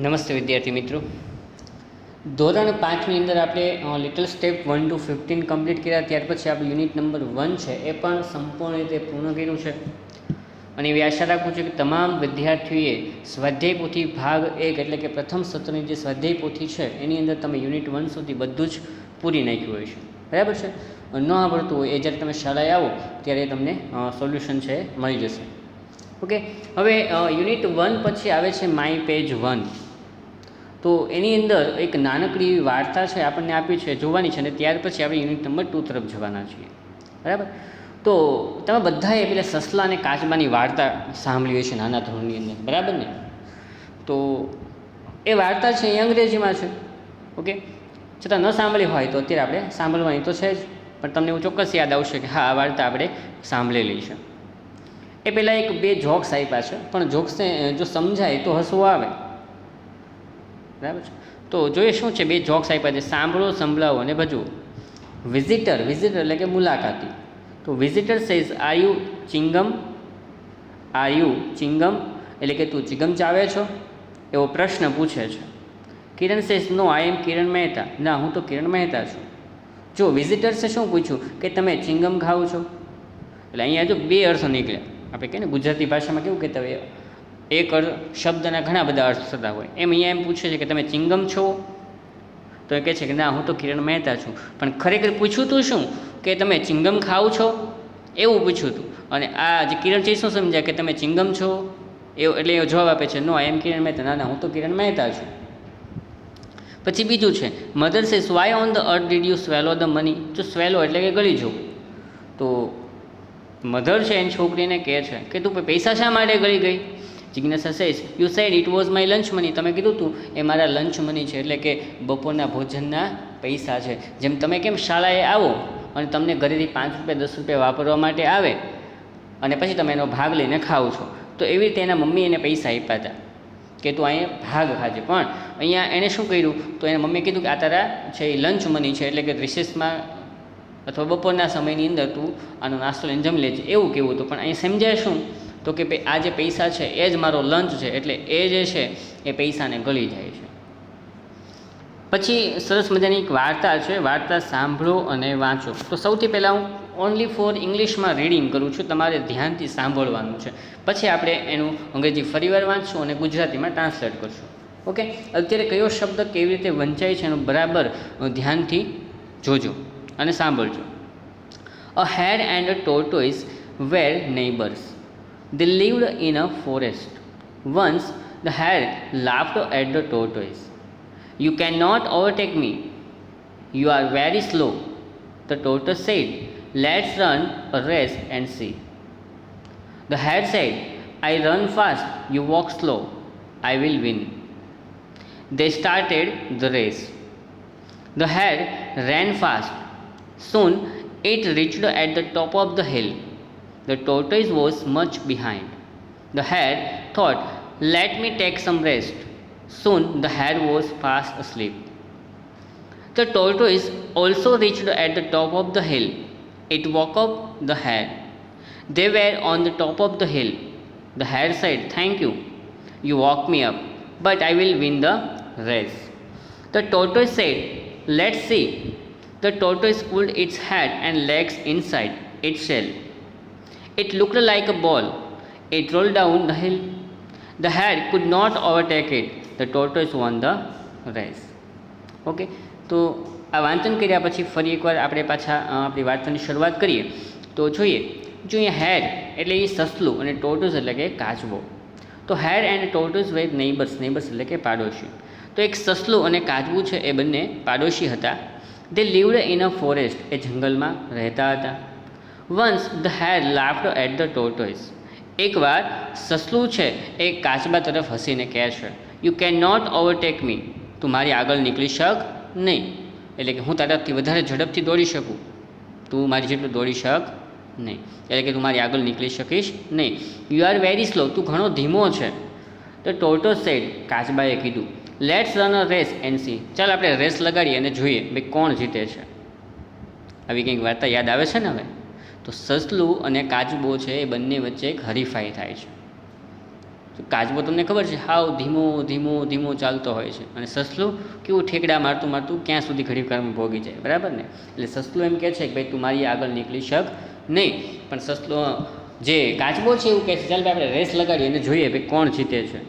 નમસ્તે વિદ્યાર્થી મિત્રો, ધોરણ 5ની અંદર આપણે લિટલ સ્ટેપ 1 to 15 કમ્પ્લીટ કર્યા. ત્યાર પછી આપણે યુનિટ નંબર 1 છે એ પણ સંપૂર્ણ રીતે પૂર્ણ કર્યું છે. અને એવી આશા રાખું છું કે તમામ વિદ્યાર્થીઓએ સ્વાધ્યાય પોથી ભાગ 1 એટલે કે પ્રથમ સત્રની જે સ્વાધ્યાય પોથી છે એની અંદર તમે યુનિટ 1 સુધી બધું જ પૂરી નાખ્યું હોય છે. બરાબર છે. ન આવડતું હોય એ જ્યારે તમે શાળાએ આવો ત્યારે તમને સોલ્યુશન છે મળી જશે. ઓકે, હવે યુનિટ 1 પછી આવે છે માય પેજ 1. તો એની અંદર એક નાનકડી એવી વાર્તા છે આપણને આપી છે, જોવાની છે, અને ત્યાર પછી આપણે યુનિટ નંબર 2 તરફ જવાના છીએ. બરાબર. તો તમે બધાએ પેલા સસલા અને કાચબાની વાર્તા સાંભળી હોય છે નાના ધોરણની અંદર, બરાબર ને? તો એ વાર્તા છે એ અંગ્રેજીમાં છે. ઓકે, છતાં ન સાંભળી હોય તો અત્યારે આપણે સાંભળવાની તો છે જ, પણ તમને એવું ચોક્કસ યાદ આવશે કે હા, આ વાર્તા આપણે સાંભળેલી છે. એ પહેલાં એક બે જોક્સ આપ્યા છે, પણ જોક્સને જો સમજાય તો હસવું આવે. બરાબર છે. તો જોઈએ શું છે. બે જોક્સ આપ્યા છે, સાંભળો, સંભળાવો અને ભજવો. વિઝિટર એટલે કે મુલાકાતી. તો visitor says are you chewing gum? Are you chewing gum એટલે કે તું ચિંગમ ચાવે છો એવો પ્રશ્ન પૂછે છે. કિરણ સેઝ નો આઈ એમ કિરણ મહેતા. ના, હું તો કિરણ મહેતા છું. જો વિઝિટર્સે શું પૂછ્યું કે તમે ચિંગમ ખાઓ છો? એટલે અહીંયા જો બે અર્થ નીકળ્યા. આપણે કહીએ ને ગુજરાતી ભાષામાં કેવું કહેતા હોય, એક શબ્દના ઘણા બધા અર્થ થતા હોય, એમ અહીંયા એમ પૂછે છે કે તમે ચિંગમ છો? તો એ કહે છે કે ના, હું તો કિરણ મહેતા છું. પણ ખરેખર પૂછ્યું તું શું કે તમે ચિંગમ ખાઓ છો, એવું પૂછ્યું હતું. અને આ જે કિરણ છે શું સમજ્યા કે તમે ચિંગમ છો એવું, એટલે એ જવાબ આપે છે નો આઈ એમ કિરણ મહેતા. ના, હું તો કિરણ મહેતા છું. પછી બીજું છે mother says why on the earth did you swallow the money? જો સ્વેલો એટલે કે ગળી જવું. તો મધર છે એની છોકરીને કહે છે કે તું પૈસા શા માટે ગળી ગઈ? જિજ્ઞાસા says you sad it was my lunch money. તમે કીધું તું એ મારા લંચ મની છે, એટલે કે બપોરના ભોજનના પૈસા છે. જેમ તમે કેમ શાળાએ આવો અને તમને ઘરેથી 5 રૂપિયા 10 રૂપિયા વાપરવા માટે આવે અને પછી તમે એનો ભાગ લઈને ખાઓ છો, તો એવી રીતે એના મમ્મી એને પૈસા આપ્યા હતા કે તું અહીંયા ભાગ ખાજે. પણ અહીંયા એણે શું કર્યું, તો એના મમ્મીએ કીધું કે આ તારા છે એ લંચ મની છે, એટલે કે રિસેસમાં અથવા બપોરના સમયની અંદર તું આનો નાસ્તો લઈને જમી લેજે, એવું કેવું હતું. પણ અહીં સમજાય શું તો કે આ જે પૈસા છે એ જ મારો લંચ છે, એટલે એ જે છે એ પૈસાને ગળી જાય છે. પછી સરસ મજાની એક વાર્તા છે, વાર્તા સાંભળો અને વાંચો. તો સૌથી પહેલાં હું ઓનલી ફોર ઇંગ્લિશમાં રીડિંગ કરું છું, તમારે ધ્યાનથી સાંભળવાનું છે. પછી આપણે એનું અંગ્રેજી ફરીવાર વાંચશું અને ગુજરાતીમાં ટ્રાન્સલેટ કરશું. ઓકે, અત્યારે કયો શબ્દ કેવી રીતે વંચાય છે એનું બરાબર ધ્યાનથી જોજો અને સાંભળજો. A hare and a tortoise were neighbours. They lived in a forest. Once the hare laughed at the tortoise. You cannot overtake me. You are very slow. The tortoise said, let's run a race and see. The hare said, I run fast, you walk slow. I will win. They started the race. The hare ran fast. Soon it reached at the top of the hill. The tortoise was much behind. The hare thought, let me take some rest. Soon the hare was fast asleep. The tortoise also reached at the top of the hill. It woke up the hare. They were on the top of the hill. The hare said, thank you. You woke me up, but I will win the race. The tortoise said, let's see. The tortoise pulled its head and legs inside its shell. It looked like a ball. It rolled down the hill. The hare could not overtake it. The tortoise won the race. Okay, તો આ વાંચન કર્યા પછી ફરી એકવાર આપણે પાછા આપણી વાર્તાની શરૂઆત કરીએ. તો જોઈએ, જો અહીંયા હેર એટલે એ સસલું અને ટોર્ટોઇસ એટલે કે કાચબો. તો hare and tortoise were neighbours. Neighbours એટલે કે પાડોશી. તો એક સસલું અને કાચબું છે એ બંને પાડોશી હતા. દે લીવડ ઇન અ ફોરેસ્ટ. એ જંગલમાં રહેતા હતા. Once the hare laughed at the tortoise. એકવાર સસલું છે એ કાચબા તરફ હસીને કહે છે, you can not overtake me. તું મારી આગળ નીકળી શક નહીં, એટલે કે હું તારાથી વધારે ઝડપથી દોડી શકું, તું મારી જેટલું દોડી શક નહીં, એટલે કે તું મારી આગળ નીકળી શકીશ નહીં. You are very slow. તું ઘણો ધીમો છે. તો ટોર્ટોઇસ સેડ. કાચબાએ કીધું, let's run a race and see. ચાલ આપણે રેસ લગાડીએ અને જોઈએ ભાઈ કોણ જીતે છે. આવી કંઈક વાર્તા યાદ આવે છે ને હવે? તો સસલું અને કાચબો છે એ બંને વચ્ચે એક હરીફાઈ થાય છે. તો કાચબો તમને ખબર છે હાવ ધીમો ધીમો ધીમો ચાલતો હોય છે, અને સસલું કેવું ઠેકડા મારતું મારતું ક્યાં સુધી ઘડી વારમાં ભોગી જાય, બરાબર ને. એટલે સસલું એમ કહે છે કે ભાઈ તું મારી આગળ નીકળી શક નહીં, પણ સસલું જે કાચબો છે એવું કહે છે ચાલ ભાઈ આપણે રેસ લગાડીએ અને જોઈએ ભાઈ કોણ જીતે છે.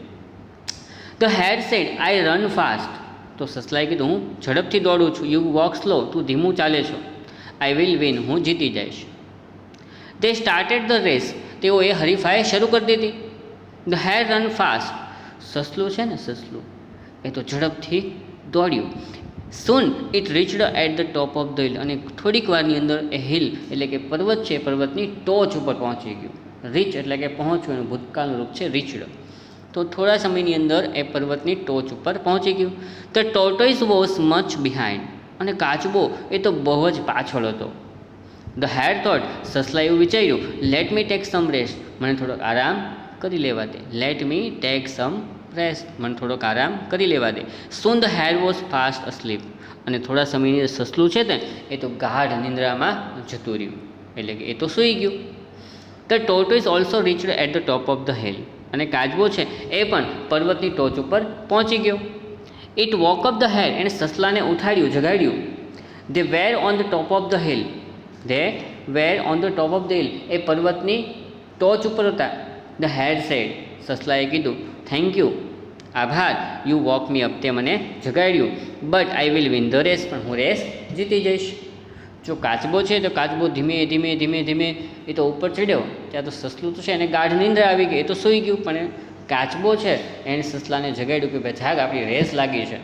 The head said I run fast, તો સસલાએ કીધું હું ઝડપથી દોડું છું. યુ વોક સ્લો, તું ધીમું ચાલે છો. આઈ વિલ વિન, હું જીતી જઈશ. દે સ્ટાર્ટેડ ધ રેસ, તેઓએ હરીફાઈ શરૂ કરી દીધી. ધ હેડ રન ફાસ્ટ, સસલું છે ને સસલું એ તો ઝડપથી દોડ્યું. Soon it reached at the top of the hill, અને થોડીક વારની અંદર એ હિલ એટલે કે પર્વત છે પર્વતની ટોચ ઉપર પહોંચી ગયું. રીચ એટલે કે પહોંચવું, એનું ભૂતકાળનું રૂપ છે રીચડ. તો થોડા સમયની અંદર એ પર્વતની ટોચ ઉપર પહોંચી ગયું. The tortoise was much behind, અને કાચબો એ તો બહુ જ પાછળ હતો. ધ હેડ થોટ, સસલા એવું વિચાર્યું, let me take some rest, મને થોડોક આરામ કરી લેવા દે. Let me take some rest, મને થોડોક આરામ કરી લેવા દે. Soon the head was fast asleep, અને થોડા સમયની સસલું છે ને એ તો ગાઢ નિંદ્રામાં જતું રહ્યું, એટલે કે એ તો સૂઈ ગયું. The tortoise also reached at the top of the hill, અને કાચબો છે એ પણ પર્વતની ટોચ ઉપર પહોંચી ગયો. It woke up the head, એણે સસલાને ઉઠાડ્યું, જગાડ્યું. They were on the top of the hill, they were on the top of the hill, એ પર્વતની ટોચ ઉપર હતા. ધ હેડ સેડ, સસલાએ કીધું, થેન્ક યુ, આભાર. યુ વોક મી અપ, તે મને જગાડ્યું. But I will win the race, પણ હું રેસ જીતી જઈશ. જો કાચબો છે તો કાચબો ધીમે ધીમે ધીમે ધીમે એ તો ઉપર ચડ્યો, ત્યાં તો સસલું તો છે એને ગાઢ નિંદ્રા આવી ગઈ, એ તો સૂઈ ગયું. પણ કાચબો છે એને સસલાને જગાડ્યું કે ભાઈ જાગ, આપણી રેસ લાગી છે,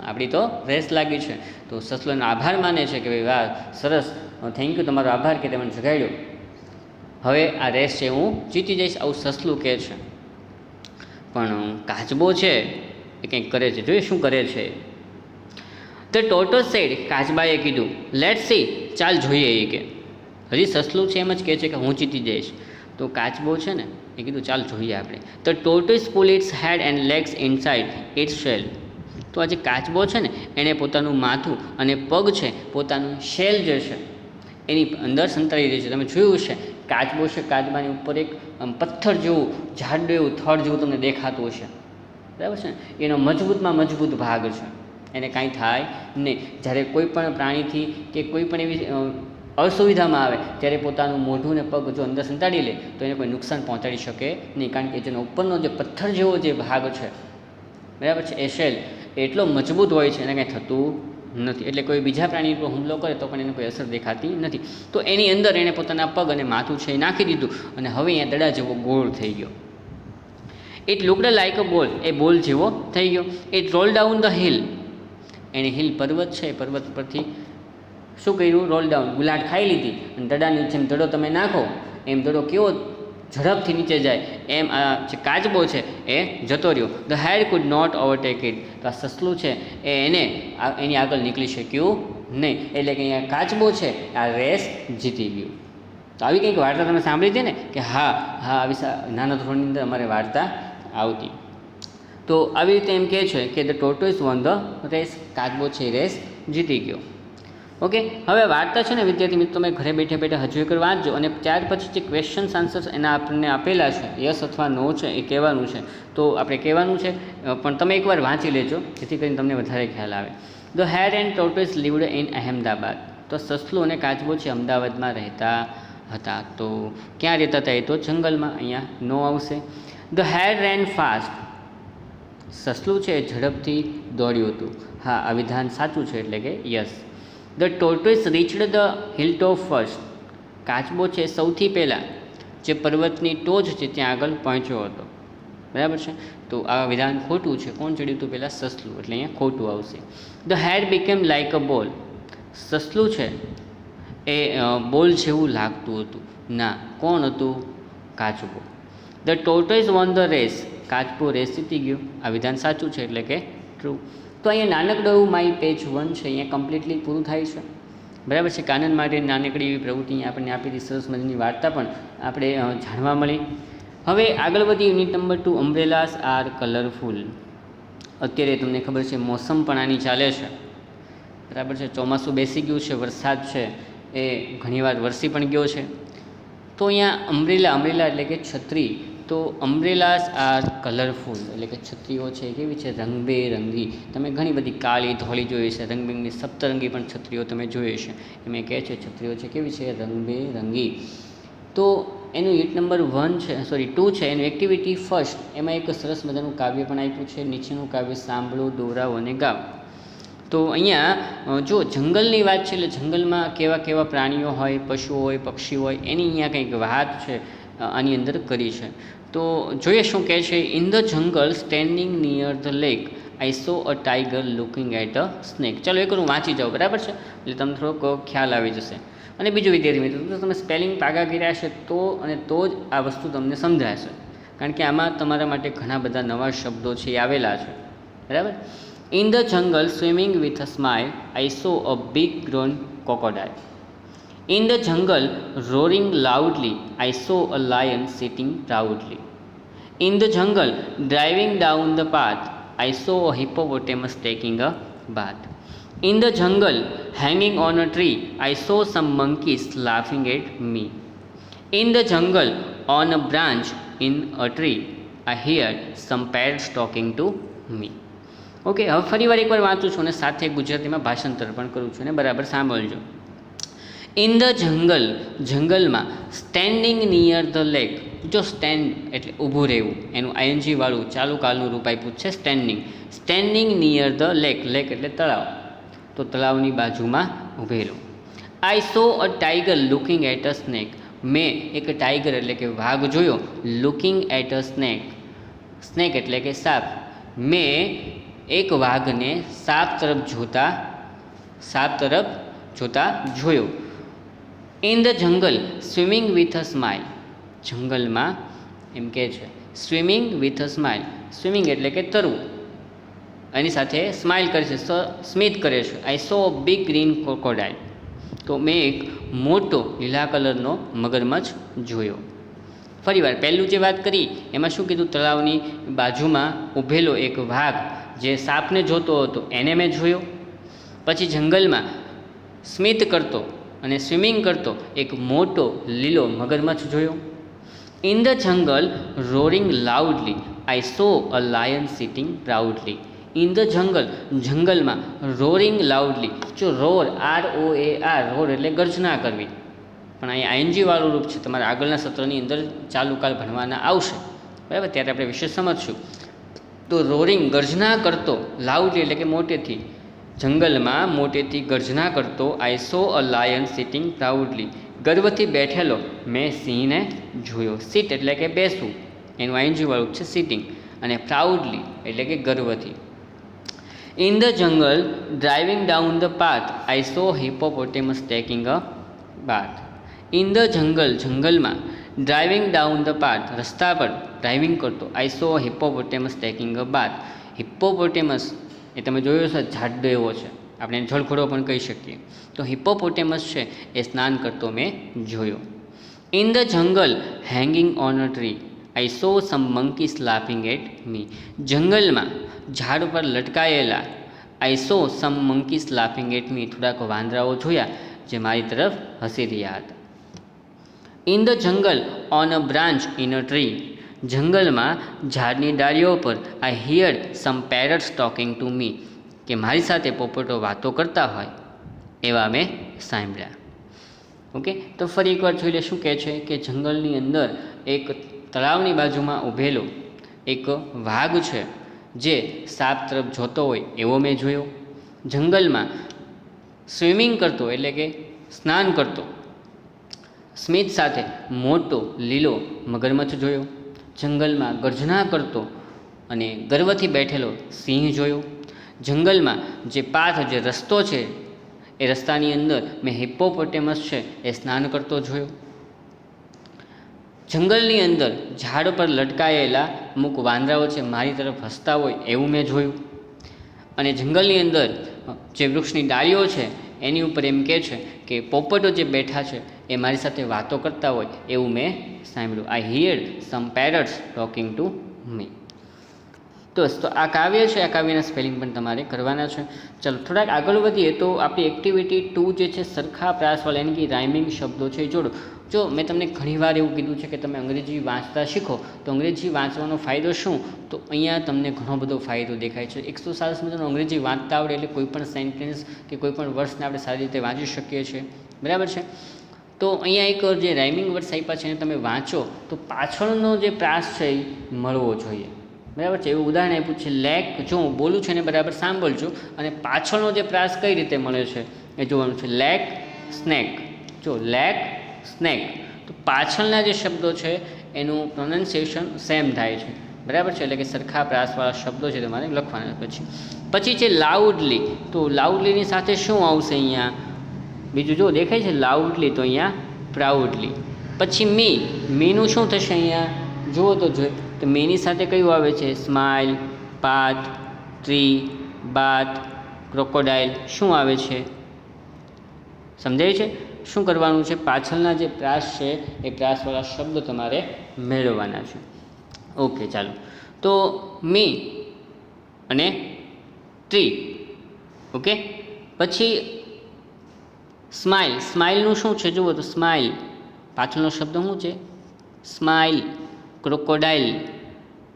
આપણી તો રેસ લાગી છે. તો સસલો એનો આભાર માને છે કે ભાઈ વાહ સરસ, થેન્ક યુ, તમારો આભાર કે તે મને જગાડ્યો, હવે આ રેસ છે હું જીતી જઈશ, આવું સસલું કહે છે. પણ કાચબો છે એ કંઈક કરે છે, જોઈએ શું કરે છે. ધ ટોર્ટોઇઝ સેડ, કાચબાએ કીધું, લેટ સી, ચાલ જોઈએ. એ કે હજી સસલું છે એમ જ કહે છે કે હું જીતી જઈશ. તો કાચબો છે ને એ કીધું ચાલ જોઈએ આપણે. The tortoise pull its head and legs inside its shell, તો આ જે કાચબો છે ને એણે પોતાનું માથું અને પગ છે પોતાનું શેલ જે છે એની અંદર સંતાડી દે છે. તમે જોયું છે કાચબો છે, કાચબાની ઉપર એક પથ્થર જેવું જાડું એવું થડ જેવું તમને દેખાતું હશે, બરાબર છે ને, એનો મજબૂતમાં મજબૂત ભાગ છે, એને કાંઈ થાય નહીં. જ્યારે કોઈ પણ પ્રાણીથી કે કોઈ પણ એવી અસુવિધામાં આવે ત્યારે પોતાનું મોઢું ને પગ જો અંદર સંતાડી લે તો એને કોઈ નુકસાન પહોંચાડી શકે નહીં, કારણ કે જેનો ઉપરનો જે પથ્થર જેવો જે ભાગ છે, બરાબર છે, એ શેલ એટલો મજબૂત હોય છે, એને કાંઈ થતું નથી. એટલે કોઈ બીજા પ્રાણી પર હુમલો કરે તો પણ એને કોઈ અસર દેખાતી નથી. તો એની અંદર એણે પોતાના પગ અને માથું છે એ નાખી દીધું, અને હવે અહીંયા દડા જેવો ગોળ થઈ ગયો. ઇટ લુકડ લાઇક અ બોલ, એ બોલ જેવો થઈ ગયો. It roll down the hill, એણે હિલ પર્વત છે પર્વત પરથી શું કર્યું, રોલ ડાઉન, ગુલાટ ખાઈ લીધી. અને દડાની જેમ દડો તમે નાખો એમ દડો કેવો ઝડપથી નીચે જાય એમ આ જે કાચબો છે એ જતો રહ્યો. The hare could not overtake it, તો આ સસલું છે એ એની આગળ નીકળી શક્યું નહીં, એટલે કે અહીંયા કાચબો છે આ રેસ જીતી ગયું. તો આવી કંઈક વાર્તા તમે સાંભળી હતી ને કે હા આવી નાના ધોરણની અંદર અમારે વાર્તા આવતી. તો આવી રીતે એમ કહે છે કે the tortoise won the race, કાચબો છે રેસ જીતી ગયો. ઓકે, હવે વાર્તા છે ને વિદ્યાર્થી મિત્રો તમે ઘરે બેઠા બેઠા હજુ એકવાર વાંચજો, અને ત્યાર પછી જે ક્વેશ્ચન્સ આન્સર્સ એના આપણને આપેલા છે યસ અથવા નો છે એ કહેવાનું છે. તો આપણે કહેવાનું છે પણ તમે એકવાર વાંચી લેજો જેથી કરીને તમને વધારે ખ્યાલ આવે. The head and tortoise lived in Ahmedabad, તો સસલું અને કાચબો છે અમદાવાદમાં રહેતા હતા. તો ક્યાં રહેતા હતા, એ તો જંગલમાં, અહીંયા નો આવશે. ધ હેડ રેન ફાસ્ટ, સસલું છે એ ઝડપથી દોડ્યું હતું, હા આ વિધાન સાચું છે એટલે કે yes. The tortoise reached the hill top first, કાચબો છે સૌથી પહેલાં જે પર્વતની ટોચ છે ત્યાં આગળ પહોંચ્યો હતો, બરાબર છે. તો આ વિધાન ખોટું છે, કોણ ચડ્યું હતું પહેલાં, સસલું, એટલે અહીંયા ખોટું આવશે. The hare became like a ball, સસલું છે એ બોલ જેવું લાગતું હતું, ના કોણ હતું, કાચબો. The tortoise won the race, કાચબો રેસ જીતી ગયો, આ વિધાન સાચું છે એટલે કે ટ્રુ. તો અહીંયા નાનકડું એવું માય પેજ 1 છે અહીંયા કમ્પ્લીટલી પૂરું થાય છે, બરાબર છે. કાનન માટે નાનકડી એવી પ્રવૃત્તિ આપણને આપી હતી, સરસ મજાની વાર્તા પણ આપણે જાણવા મળી. હવે આગળ વધી યુનિટ નંબર 2, અમ્બ્રેલાસ આર કલરફુલ. અત્યારે તમને ખબર છે મોસમ પણ આની ચાલે છે, બરાબર છે, ચોમાસું બેસી ગયું છે, વરસાદ છે એ ઘણીવાર વરસી પણ ગયો છે. તો અહીંયા અમ્બ્રેલા એટલે કે છત્રી, તો અમ્બ્રેલાસ આર કલરફુલ, એટલે કે છત્રીઓ છે કેવી છે, રંગબેરંગી. તમે ઘણી બધી કાળી ધોળી જોઈ છે, રંગબેરંગી સપ્તરંગી પણ છત્રીઓ તમે જોઈ છે. એમાં કહે છે છત્રીઓ છે કેવી છે, રંગબેરંગી. તો એનું યુનિટ નંબર 2 છે એનું એક્ટિવિટી ફર્સ્ટ. એમાં એક સરસ મજાનું કાવ્ય પણ આપ્યું છે. નીચેનું કાવ્ય સાંભળો, દોહરાવો અને ગાઓ. તો અહીંયા જો જંગલની વાત છે, એટલે જંગલમાં કેવા કેવા પ્રાણીઓ હોય, પશુઓ હોય, પક્ષીઓ હોય, એની અહીંયા કંઈક વાત છે આની અંદર કરી છે. તો જોઈએ શું કહે છે. In the jungle standing near the lake I saw a tiger looking at a snake. ચાલો એક હું વાંચી જાઉં, બરાબર છે, એટલે તમને થોડોક ખ્યાલ આવી જશે. અને બીજું વિદ્યાર્થી મિત્રો, તો તમે સ્પેલિંગ પાકા કર્યા છે તો જ આ વસ્તુ તમને સમજાશે, કારણ કે આમાં તમારા માટે ઘણા બધા નવા શબ્દો છે એ આવેલા છે, બરાબર. ઇન ધ જંગલ swimming with a smile I saw a big grown crocodile. In the jungle roaring loudly I saw a lion sitting proudly. In the jungle driving down the path I saw a hippopotamus taking a bath. In the jungle hanging on a tree I saw some monkeys laughing at me. In the jungle on a branch in a tree I heard some parrots talking to me. Okay, હવે ફરી વાર એકવાર વાંચું છું અને સાથે ગુજરાતીમાં ભાષાંતર પણ કરું છું અને બરાબર સાંભળજો. ઇન ધ જંગલ, જંગલમાં, સ્ટેન્ડિંગ નિયર ધ લેક. જો સ્ટેન્ડ એટલે ઊભું રહેવું, એનું આઈએનજી વાળું ચાલુ કાલનું રૂપ આપ્યું છે standing. Standing near the lake, lake એટલે તળાવ, તો તળાવની બાજુમાં ઊભેલું. I saw a tiger looking at a snake. મેં એક ટાઈગર એટલે કે વાઘ જોયો. Looking at a snake, snake એટલે કે સાપ. મેં એક વાઘને સાપ તરફ જોતા જોયો. ઇન ધ જંગલ સ્વિમિંગ વિથ અ સ્માઇલ. જંગલમાં એમ કહે છે swimming with a smile. Swimming એટલે કે તરવું, એની સાથે સ્માઇલ કરે છે, સ્મિત કરે છે. આઈ saw a big green crocodile. તો મેં એક મોટો લીલા કલરનો મગરમચ્છ જોયો. ફરીવાર પહેલું જે વાત કરી એમાં શું કીધું, તળાવની બાજુમાં ઊભેલો એક વાઘ જે સાપને જોતો હતો એને મેં જોયો. પછી જંગલમાં સ્મિત કરતો અને સ્વિમિંગ કરતો એક મોટો લીલો મગરમચ્છ જોયો. ઇન ધ જંગલ roaring loudly I saw a lion sitting proudly. In the જંગલ, જંગલમાં, રોરિંગ લાઉડલી. જો રોર, ROAR, રોર એટલે ગર્જના કરવી, પણ અહીં આઈએનજી વાળું રૂપ છે. તમારા આગળના સત્રની અંદર ચાલુ કાલ ભણવાના આવશે, બરાબર, ત્યારે આપણે વિશે સમજશું. તો રોરિંગ ગર્જના કરતો, લાઉડલી એટલે કે મોટેથી, જંગલમાં મોટેથી ગર્જના કરતો. I saw a lion sitting proudly, ગર્વથી બેઠેલો મેં સિંહને જોયો. સિટ એટલે કે બેસવું, એનું આઈએનજી વાળું છે સિટિંગ, અને પ્રાઉડલી એટલે કે ગર્વથી. ઇન ધ જંગલ driving down the path I saw hippopotamus taking a bath. In the જંગલ, જંગલમાં, ડ્રાઇવિંગ ડાઉન ધ પાથ રસ્તા પર ડ્રાઇવિંગ કરતો. I saw hippopotamus taking a bath. Hippopotamus એ તમે જોયો છે, જાડો એવો છે, આપણે એને જળખોડો પણ કહી શકીએ. તો હિપ્પોપોટેમસ છે એ સ્નાન કરતો મેં જોયો. In the jungle hanging on a tree I saw some monkeys laughing at me. જંગલમાં ઝાડ પર લટકાયેલા આઈ saw some monkeys laughing at મી, થોડાક વાંદરાઓ જોયા જે મારી તરફ હસી રહ્યા હતા. In the jungle on a branch in a tree. જંગલમાં ઝાડની ડાળીઓ પર I heard some parrots talking to me, કે મારી સાથે પોપટો વાતો કરતા હોય એવા મેં સાંભળ્યા. ઓકે, તો ફરી એકવાર જોઈ લે શું કહે છે કે જંગલની અંદર એક તળાવની બાજુમાં ઊભેલો એક વાઘ છે જે સાપ તરફ જોતો હોય એવો મેં જોયો. જંગલમાં સ્વિમિંગ કરતો એટલે કે સ્નાન કરતો સ્મિત સાથે મોટો લીલો મગરમચ્છ જોયો. જંગલમાં ગર્જના કરતો અને ગર્વથી બેઠેલો સિંહ જોયો. જંગલમાં જે પાથ, જે રસ્તો છે એ રસ્તાની અંદર મેં હિપ્પોપોટેમસ છે એ સ્નાન કરતો જોયો. જંગલની અંદર ઝાડ પર લટકાયેલા અમુક વાંદરાઓ છે મારી તરફ હસતા હોય એવું મેં જોયું. અને જંગલની અંદર જે વૃક્ષની ડાળીઓ છે એની ઉપર એમ કહે છે કે પોપટો જે બેઠા છે એ મારી સાથે વાતો કરતા હોય એવું મેં સાંભળ્યું. I heard some parrots talking to me. તો આ કાવ્ય છે, આ કાવ્યના સ્પેલિંગ પણ તમારે કરવાના છે. ચાલો થોડાક આગળ વધીએ તો આપણી એક્ટિવિટી 2 જે છે સરખા પ્રાસવાળા, યાની કે રાઇમિંગ શબ્દો છે જોડો. જો મેં તમને ઘણીવાર એવું કીધું છે કે તમે અંગ્રેજી વાંચતા શીખો તો અંગ્રેજી વાંચવાનો ફાયદો શું, તો અહીંયા તમને ઘણો બધો ફાયદો દેખાય છે. 100 સરસ મજાનું અંગ્રેજી વાંચતા આવડે એટલે કોઈ પણ સેન્ટેન્સ કે કોઈ પણ વર્ડને આપણે સારી રીતે વાંચી શકીએ છીએ. બરાબર છે. તો અહીંયા એક જે રાઇમિંગ વર્ડ્સ આપ્યા છે એને તમે વાંચો તો પાછળનો જે પ્રાસ છે એ મળવો જોઈએ. બરાબર છે. એવું ઉદાહરણ આપ્યું છે લેક, જો હું બોલું છું એને બરાબર સાંભળજો અને પાછળનો જે પ્રાસ કઈ રીતે મળે છે એ જોવાનું છે. લેક સ્નેક, જો લેક સ્નેક, તો પાછળના જે શબ્દો છે એનું પ્રોનાઉન્સિએશન સેમ થાય છે. બરાબર છે. એટલે કે સરખા પ્રાસવાળા શબ્દો છે તમારે લખવાના. પછી છે લાઉડલી, તો લાઉડલીની સાથે શું આવશે અહીંયા, બીજું જો દેખાય છે લાઉડલી, તો અહીંયા પ્રાઉડલી. પછી મીનું શું થશે અહીંયા જુઓ તો જોઈએ, તો મીની સાથે કયું આવે છે, સ્માઇલ, પાથ, ટ્રી, બાથ, ક્રોકોડાઇલ, શું આવે છે, સમજાય છે. શું કરવાનું છે, પાછળના જે પ્રાસ છે એ પ્રાસવાળા શબ્દો તમારે મેળવવાના છે. ઓકે ચાલો, તો મી અને ટ્રી. ઓકે, પછી સ્માઇલ, સ્માઇલનું શું છે જુઓ તો સ્માઇલ પાછળનો શબ્દ શું છે, સ્માઇલ. ક્રોકોડાઇલ,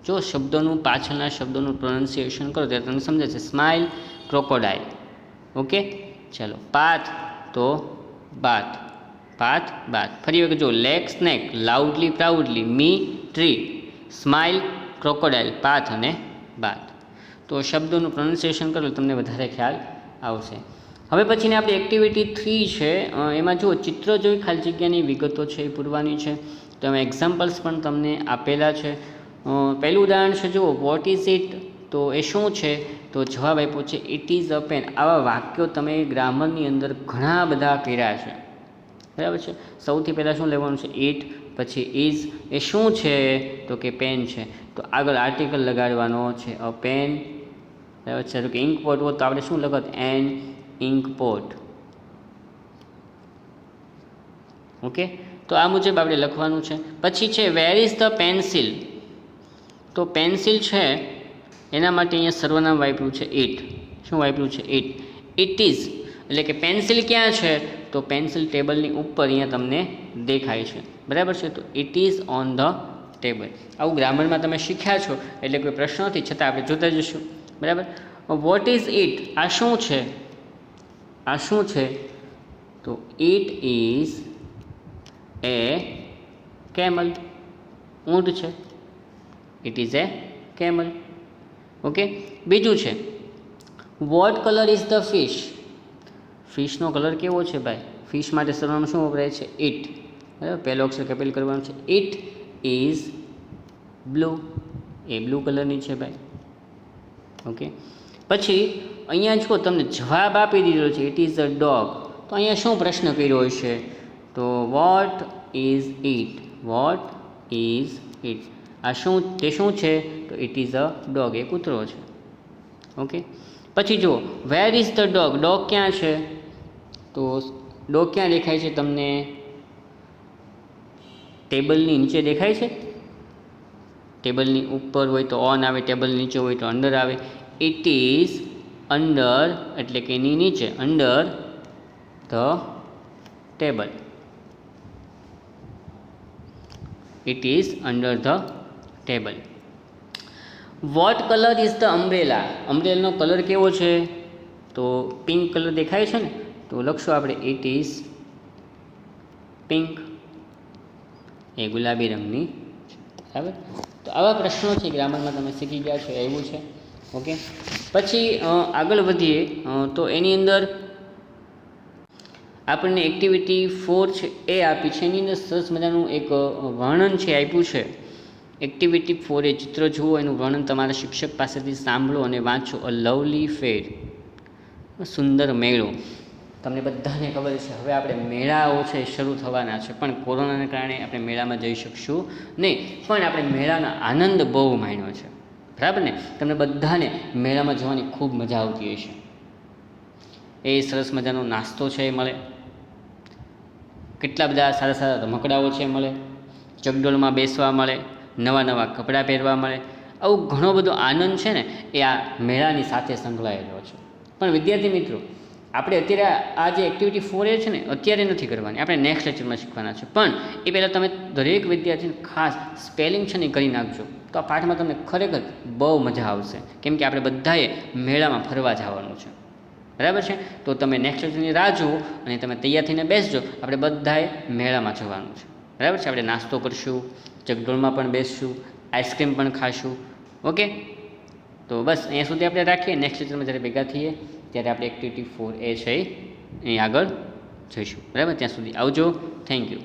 જો શબ્દોનું પાછળના શબ્દોનું પ્રોનાઉન્સિએશન કરો ત્યારે તમને સમજાશે, સ્માઇલ, ક્રોકોડાઇલ. ઓકે ચાલો, પાથ તો બાથ, પાથ બાથ. ફરી વખત જો લેક સ્નેક, લાઉડલી પ્રાઉડલી, મી ટ્રી, સ્માઇલ, ક્રોકોડાઇલ, પાથ અને બાથ. તો શબ્દોનું પ્રોનાઉન્સિએશન કરો તમને વધારે ખ્યાલ આવશે. હવે પછીની આપણી એક્ટિવિટી 3 છે. એમાં જુઓ ચિત્ર જોઈ ખાલી જગ્યાની વિગતો છે એ પૂરવાની છે. તો એમાં એક્ઝામ્પલ્સ પણ તમને આપેલા છે. પહેલું ઉદાહરણ છે જુઓ, વોટ ઇઝ ઇટ, તો એ શું છે, તો જવાબ આપ્યો છે ઇટ ઇઝ અ પેન. આવા વાક્યો તમે ગ્રામરની અંદર ઘણા બધા કર્યા છે. બરાબર છે. સૌથી પહેલાં શું લેવાનું છે, ઇટ, પછી ઇઝ, એ શું છે તો કે પેન છે, તો આગળ આર્ટિકલ લગાડવાનો છે, અ પેન. બરાબર છે. તો કે ઇન્ક પોટ હોત તો આપણે શું લખત, એન ઇન્ક પોટ. ઓકે, તો આ મુજબ આપણે લખવાનું છે. પછી છે વેર ઇઝ ધ પેન્સિલ, તો પેન્સિલ છે એના માટે અહીંયા સર્વનામ વાપર્યું છે ઇટ. શું વાપર્યું છે, ઇટ. ઇટ ઇઝ એટલે કે પેન્સિલ ક્યાં છે, તો પેન્સિલ ટેબલની ઉપર અહીંયા તમને દેખાય છે. બરાબર છે. તો it is on the table. આવું ગ્રામરમાં તમે શીખ્યા છો એટલે કોઈ પ્રશ્ન નથી, છતાં આપણે જોતા જઈશું. બરાબર. વોટ ઇઝ ઇટ, આ શું છે, આ શું છે, તો ઇટ ઇઝ એ કેમલ, ઊંટ છે, it is a camel. Okay, બીજું છે what colour is the fish, ફિશનો કલર કેવો છે ભાઈ, ફિશ માટે સર્વનામ શું વપરાય છે, ઇટ. બરાબર, પહેલો અક્ષર કેપિટલ કરવાનું છે. It is blue, A blue કલરની છે ભાઈ. ઓકે, પછી અહીંયા જો તમને જવાબ આપી દીધો છે ઇટ ઇઝ અ ડોગ, તો અહીંયા શું પ્રશ્ન કર્યો હશે, તો what is it, what is it, આ શું, તે શું છે, તો ઇટ ઇઝ અ ડોગ, એ કૂતરો છે. ઓકે, પછી જુઓ where is the dog, dog ક્યાં છે, તો ડોગ ક્યાં દેખાય છે તમને, ટેબલની નીચે દેખાય છે. ટેબલની ઉપર હોય તો ઓન આવે, ટેબલની નીચે હોય તો અંડર આવે. ઇટ ઇઝ અંડર એટલે કે એની નીચે, under the table. It is under the table. What colour is the umbrella, અમ્બ્રેલાનો કલર કેવો છે, તો પિંક કલર દેખાય છે ને, તો લખશું આપણે ઇટ ઇઝ પિંક, એ ગુલાબી રંગની. બરાબર. તો આવા પ્રશ્નો છે ગ્રામરમાં તમે શીખી ગયા છો એવું છે. ઓકે, પછી આગળ વધીએ તો એની અંદર આપણને એક્ટિવિટી 4 છે એ આપી છે. એની અંદર સરસ મજાનું એક વર્ણન છે આપ્યું છે. એક્ટિવિટી 4 એ ચિત્ર જુઓ, એનું વર્ણન તમારા શિક્ષક પાસેથી સાંભળો અને વાંચો. અ લવલી ફેર, સુંદર મેળો. તમને બધાને ખબર છે હવે આપણે મેળાઓ છે શરૂ થવાના છે, પણ કોરોનાને કારણે આપણે મેળામાં જઈ શકશું નહીં, પણ આપણે મેળાનો આનંદ બહુ માણ્યો છે. બરાબર ને, તમને બધાને મેળામાં જવાની ખૂબ મજા આવતી હશે. એ સરસ મજાનો નાસ્તો છે એ મળે, કેટલા બધા સારા સારા રમકડાઓ છે મળે, ચકડોળમાં બેસવા મળે, નવા નવા કપડાં પહેરવા મળે. આવું ઘણો બધો આનંદ છે ને એ આ મેળાની સાથે સંકળાયેલો છે. પણ વિદ્યાર્થી મિત્રો, આપણે અત્યારે આ જે એક્ટિવિટી 4A છે ને અત્યારે નથી કરવાની, આપણે નેક્સ્ટ લેક્ચરમાં શીખવાના છે. પણ એ પહેલાં તમે દરેક વિદ્યાર્થીને ખાસ સ્પેલિંગ છે ને કરી નાખજો, તો આ પાઠમાં તમને ખરેખર બહુ મજા આવશે. કેમ કે આપણે બધાએ મેળામાં ફરવા જવાનું છે, બરાબર છે. તો તમે નેક્સ્ટ લેક્ચરની રાહ જુઓ અને તમે તૈયાર થઈને બેસજો. આપણે બધાએ મેળામાં જવાનું છે, બરાબર છે. આપણે નાસ્તો કરશું, ચકડોળમાં પણ બેસશું, આઈસ્ક્રીમ પણ ખાશું. ઓકે, તો બસ અહીંયા સુધી આપણે રાખીએ. નેક્સ્ટ લેક્ચરમાં જ્યારે ભેગા થઈએ ત્યારે આપણે એક્ટિવિટી 4A છે અહીં આગળ જઈશું, બરાબર. ત્યાં સુધી આવજો. Thank you.